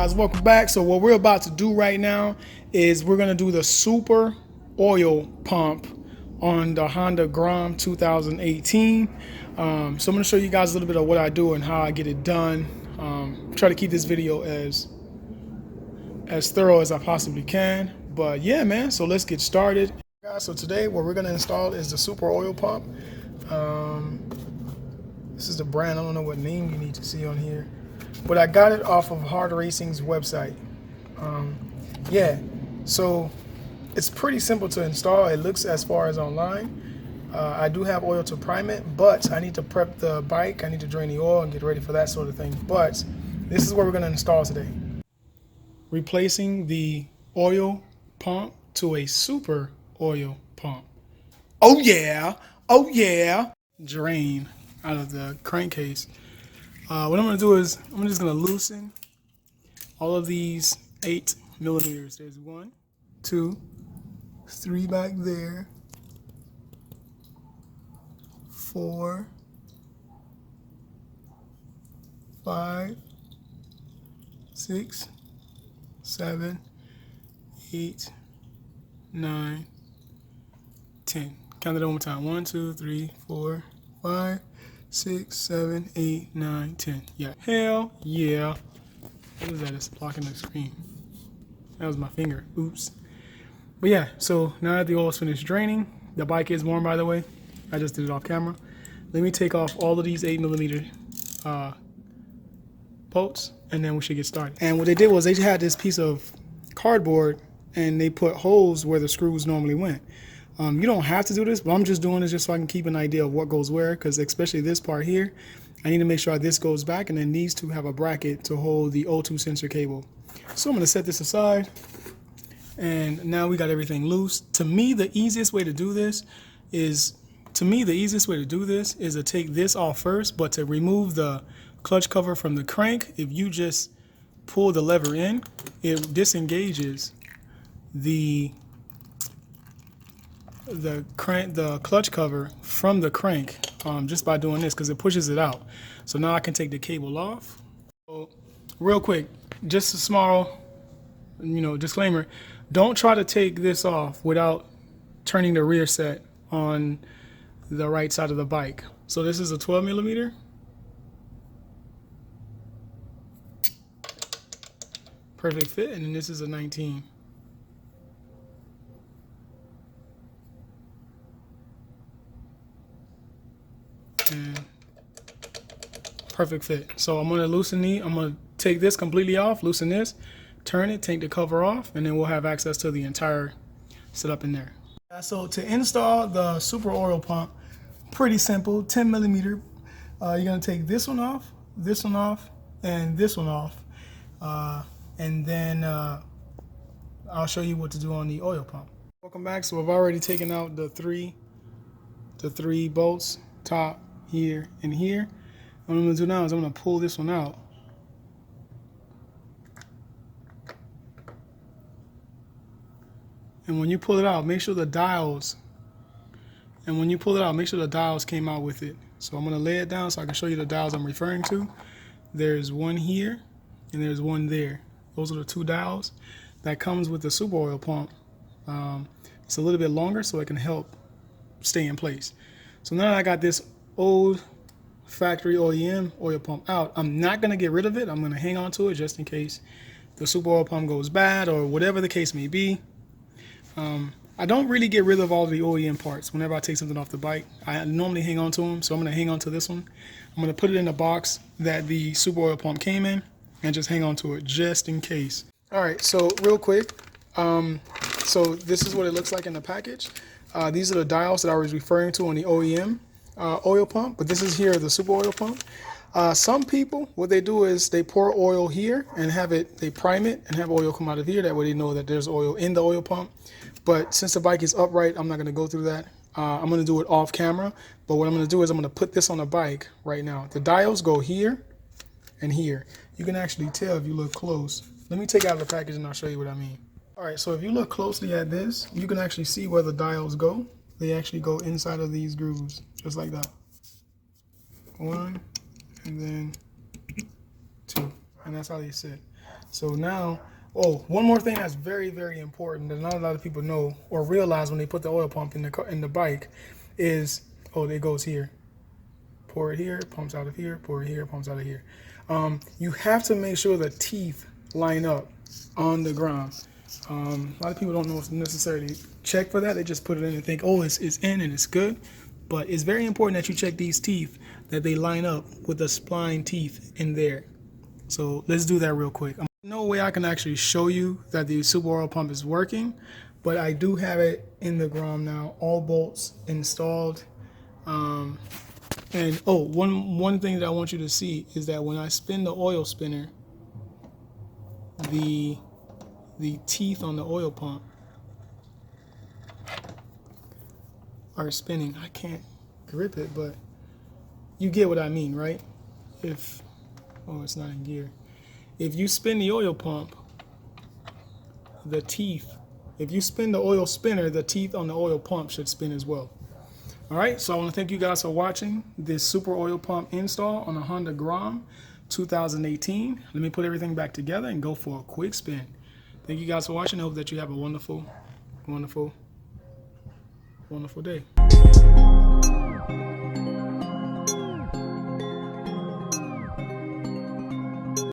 guys, welcome back. So what we're about to do right now is we're gonna do the super oil pump on the Honda Grom 2018. So I'm gonna show you guys a little bit of what I do and how I get it done. Try to keep this video as thorough as I possibly can. But yeah, man, so let's get started. Guys, so today what we're gonna install is the super oil pump. This is the brand. I don't know what name you need to see on here, but I got it off of HardRacing's website. Yeah, so it's pretty simple to install. It looks as far as online. I do have oil to prime it, but I need to prep the bike. I need to drain the oil and get ready for that sort of thing. But this is what we're going to install today. Replacing the oil pump to a super oil pump. Oh yeah, oh yeah. Drain out of the crankcase. What I'm going to do is I'm just going to loosen all of these 8 millimeters. There's 1, 2, 3 back there, 4, 5, 6, 7, 8, 9, 10. Count it one more time. 1, 2, 3, 4, 5, 6, 7, 8, 9, 10. Yeah. Hell yeah. What is that? It's blocking the screen. That was my finger. Oops. But yeah, so now that the oil is finished draining, the bike is warm, by the way. I just did it off camera. Let me take off all of these 8 millimeter bolts, and then we should get started. And what they did was they had this piece of cardboard, and they put holes where the screws normally went. You don't have to do this, but I'm just doing this just so I can keep an idea of what goes where, because especially this part here, I need to make sure this goes back, and then these two have a bracket to hold the O2 sensor cable. So I'm going to set this aside, and now we got everything loose. To me, the easiest way to do this is to take this off first, but to remove the clutch cover from the crank, if you just pull the lever in, it disengages the clutch cover from the crank just by doing this, because it pushes it out. So now I can take the cable off. So real quick, just a small disclaimer, don't try to take this off without turning the rear set on the right side of the bike. So this is a 12 millimeter. Perfect fit, and then this is a 19. And perfect fit. So I'm gonna I'm gonna take this completely off, loosen this, turn it, take the cover off, and then we'll have access to the entire setup in there. So to install the super oil pump, pretty simple. 10 millimeter. You're gonna take this one off, and this one off, and then I'll show you what to do on the oil pump. Welcome back. So I've already taken out the three bolts, top, here, and here. What I'm gonna do now is I'm gonna pull this one out. And when you pull it out, make sure the dials came out with it. So I'm gonna lay it down so I can show you the dials I'm referring to. There's one here and there's one there. Those are the 2 dials that comes with the super oil pump. It's a little bit longer so it can help stay in place. So now I got this old factory OEM oil pump out. I'm not gonna get rid of it. I'm gonna hang on to it just in case the super oil pump goes bad or whatever the case may be. I don't really get rid of all the OEM parts whenever I take something off the bike. I normally hang on to them, so I'm gonna hang on to this one. I'm gonna put it in the box that the super oil pump came in and just hang on to it just in case. All right, so real quick, so this is what it looks like in the package. These are the dials that I was referring to on the OEM oil pump, but this is here the super oil pump. Some people, what they do is they pour oil here and they prime it and have oil come out of here. That way they know that there's oil in the oil pump. But since the bike is upright, I'm not going to go through that. I'm going to do it off camera. But what I'm going to do is I'm going to put this on the bike right now. The dials go here and here. You can actually tell if you look close. Let me take out the package and I'll show you what I mean. All right, so if you look closely at this, you can actually see where the dials go. They actually go inside of these grooves, just like that. 1, and then 2, and that's how they sit. So now, oh, one more thing that's very, very important that not a lot of people know or realize when they put the oil pump in the car, in the bike is, oh, it goes here. Pour it here, pumps out of here, pour it here, pumps out of here. You have to make sure the teeth line up on the Grom. A lot of people don't know necessarily check for that. They just put it in and think, oh, it's in and it's good. But it's very important that you check these teeth, that they line up with the spline teeth in there. So let's do that real quick. No way I can actually show you that the super oil pump is working, but I do have it in the Grom now, all bolts installed. And oh, one thing that I want you to see is that when I spin the oil spinner, the teeth on the oil pump are spinning. I can't grip it, but you get what I mean, right? Oh, it's not in gear. If you spin the oil pump, the teeth, if you spin the oil spinner, the teeth on the oil pump should spin as well. All right, so I want to thank you guys for watching this super oil pump install on a Honda Grom 2018. Let me put everything back together and go for a quick spin. Thank you guys for watching. I hope that you have a wonderful, wonderful, wonderful day.